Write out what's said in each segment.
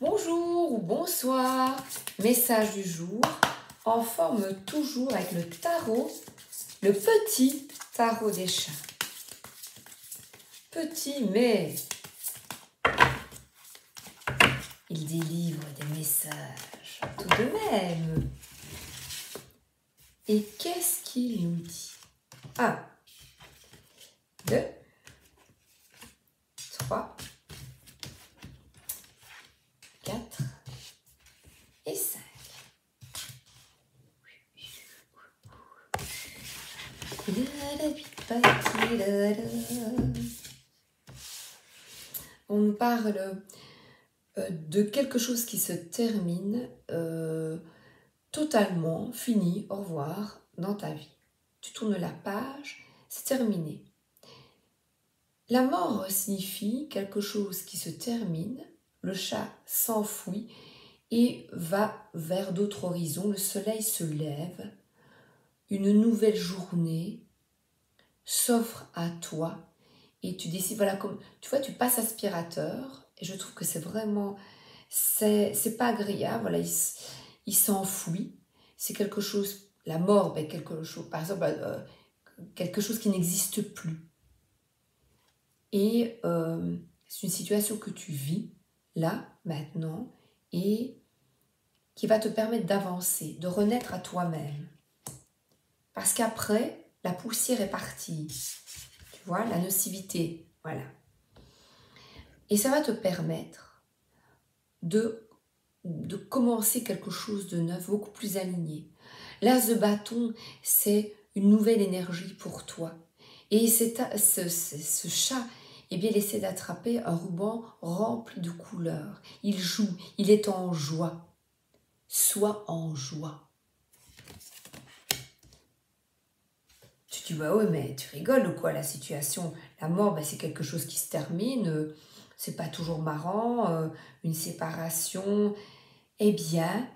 Bonjour ou bonsoir, message du jour, en forme toujours avec le tarot, le petit tarot des chats. Petit mais il délivre des messages tout de même. Et qu'est-ce qu'il nous dit? 1, 2, 3, 4 et 5. On nous parle de quelque chose qui se termine totalement, fini, au revoir, dans ta vie. Tu tournes la page, c'est terminé. La mort signifie quelque chose qui se termine, le chat s'enfuit et va vers d'autres horizons, le soleil se lève, une nouvelle journée s'offre à toi et tu décides, voilà, comme tu vois, tu passes aspirateur et je trouve que c'est vraiment, c'est pas agréable, voilà, il s'enfuit, c'est quelque chose, la mort, ben, quelque chose, par exemple, quelque chose qui n'existe plus. Et c'est une situation que tu vis là, maintenant, et qui va te permettre d'avancer, de renaître à toi-même. Parce qu'après, la poussière est partie. Tu vois, la nocivité, voilà. Et ça va te permettre de commencer quelque chose de neuf, beaucoup plus aligné. L'as de bâton, c'est une nouvelle énergie pour toi. Et ce chat, eh bien, il essaie d'attraper un ruban rempli de couleurs. Il joue, il est en joie. Sois en joie. Tu dis, bah ouais, mais tu rigoles ou quoi, la situation? La mort, bah, c'est quelque chose qui se termine, c'est pas toujours marrant, une séparation. Eh bien,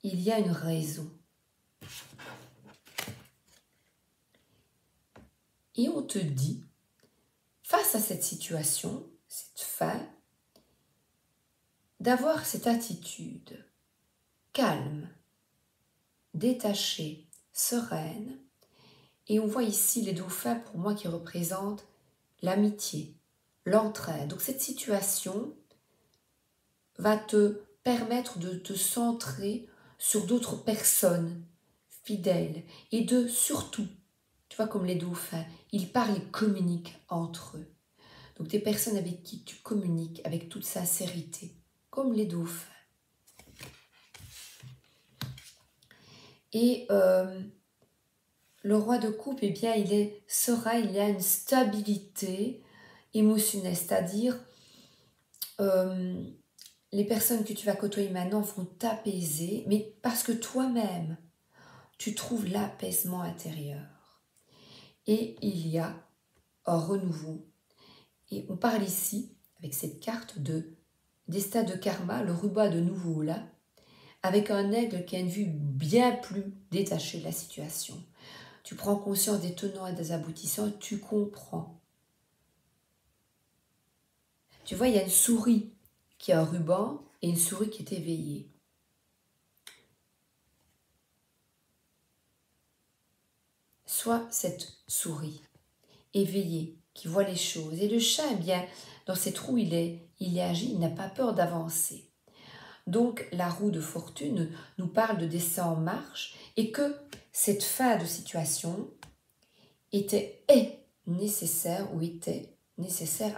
il y a une raison. Et on te dit, face à cette situation, cette fin, d'avoir cette attitude calme, détachée, sereine. Et on voit ici les dauphins, pour moi, qui représentent l'amitié, l'entraide. Donc cette situation va te permettre de te centrer sur d'autres personnes fidèles et de surtout, tu vois, comme les dauphins, ils parlent et communiquent entre eux. Donc des personnes avec qui tu communiques avec toute sincérité, comme les dauphins. Et le roi de coupe, eh bien, il est serein, il y a une stabilité émotionnelle, c'est-à-dire les personnes que tu vas côtoyer maintenant vont t'apaiser, mais parce que toi-même, tu trouves l'apaisement intérieur. Et il y a un renouveau. Et on parle ici, avec cette carte des stades de karma, le ruban de nouveau là, avec un aigle qui a une vue bien plus détachée de la situation. Tu prends conscience des tenants et des aboutissants, tu comprends. Tu vois, il y a une souris qui a un ruban et une souris qui est éveillée. Soit cette souris éveillée qui voit les choses. Et le chat, eh bien, dans cette roue, il est agi, il n'a pas peur d'avancer. Donc, la roue de fortune nous parle de dessin en marche et que cette fin de situation était nécessaire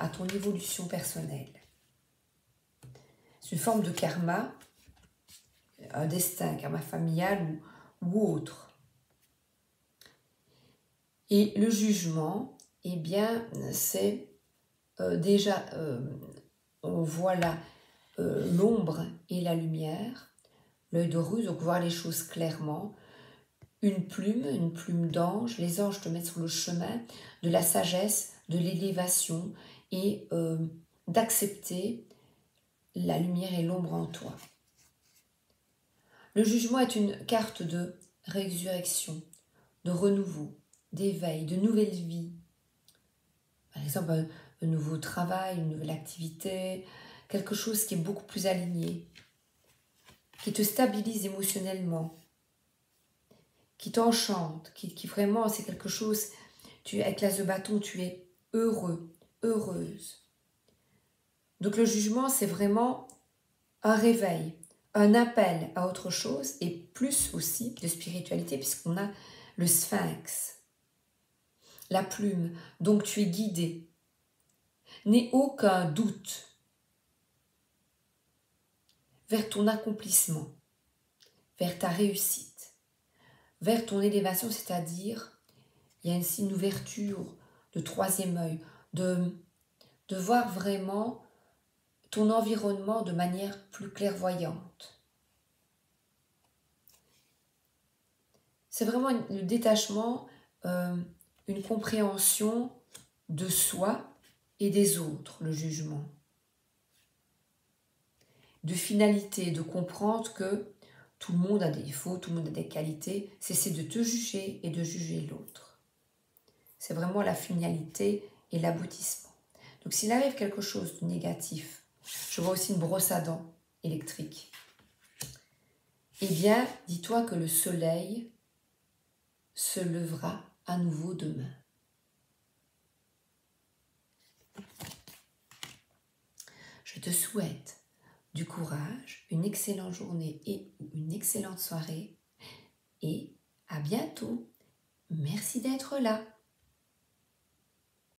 à ton évolution personnelle. C'est une forme de karma, un destin, karma familial ou autre. Et le jugement, eh bien, c'est déjà, on voit là l'ombre et la lumière, l'œil de ruse, donc voir les choses clairement. Une plume d'ange, les anges te mettent sur le chemin de la sagesse, de l'élévation et d'accepter la lumière et l'ombre en toi. Le jugement est une carte de résurrection, de renouveau, d'éveil, de nouvelle vie. Par exemple, un nouveau travail, une nouvelle activité. quelque chose qui est beaucoup plus aligné, qui te stabilise émotionnellement, qui t'enchante, qui vraiment, c'est quelque chose, avec l'as de bâton, tu es heureux, heureuse. Donc le jugement, c'est vraiment un réveil, un appel à autre chose et plus aussi de spiritualité puisqu'on a le sphinx, la plume, donc tu es guidé. N'aie aucun doute vers ton accomplissement, vers ta réussite, vers ton élévation, c'est-à-dire il y a ainsi une ouverture de troisième œil, de voir vraiment ton environnement de manière plus clairvoyante. C'est vraiment le détachement, une compréhension de soi et des autres, le jugement. De finalité, de comprendre que tout le monde a des défauts, tout le monde a des qualités, cesser de te juger et de juger l'autre. C'est vraiment la finalité et l'aboutissement. Donc s'il arrive quelque chose de négatif, je vois aussi une brosse à dents électrique, eh bien, dis-toi que le soleil se lèvera à nouveau demain. Je te souhaite du courage, une excellente journée et une excellente soirée et à bientôt. Merci d'être là.